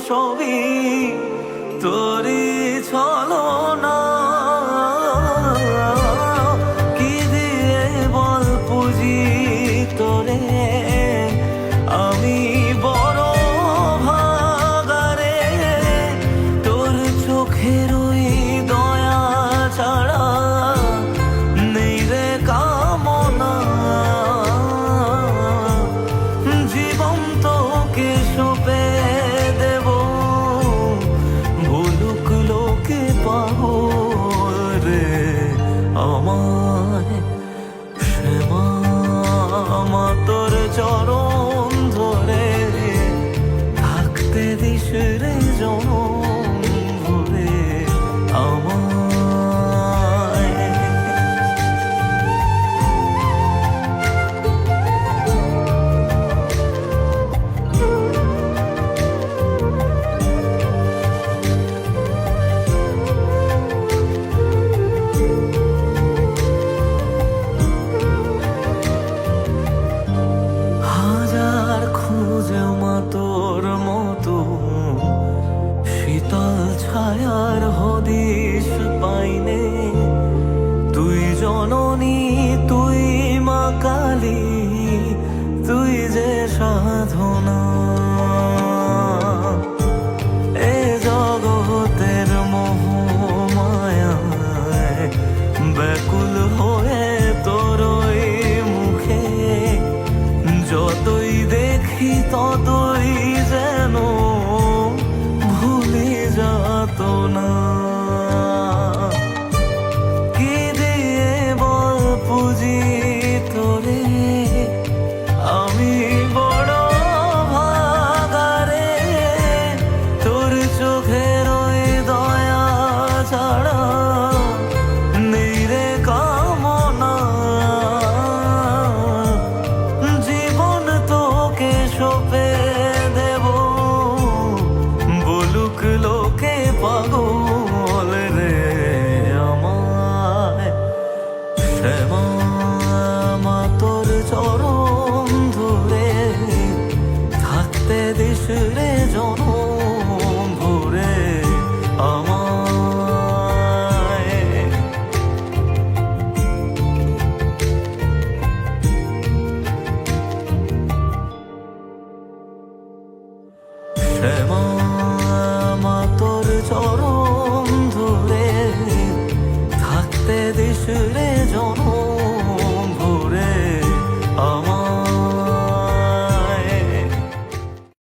সবই তোরই ছলনা। কি দিয়ে বল পুজি তোরে, আমি বড় ভাগারে। তোর চোখের ওই দয়া ছাড়া নেই রে কামনা। জীবন তোকে সঁপে দেব, ভুলুক লোকে পাগল রে আমায়। শ্যামা মা তোর চরণ ধরে থাকতে দিস রে জনম ভরে আমায়। হাজার খুঁজে মা তোর মতো শীতল ছায়ার হদিশ পাইনে। তুই জননী, তুই মা কালী, তুই যে সাধনা। এ জগতের মোহ মায়ায় ব্যাকুল হয়ে তোর ওই মুখে যতই দেখি ততই যেন ভুলে যাত না। কি দিয়ে বল পুজি তোরে, আমি বড় ভাগারে। তোর চোখের ওই দয়া ছাড়া নেই রে কামনা। জীবন তোকে সঁপে দেব, বলুক লোকে পাগল রে আমায়। শ্যামা মা তোর চরণ ধরে থাকতে দিস রে জন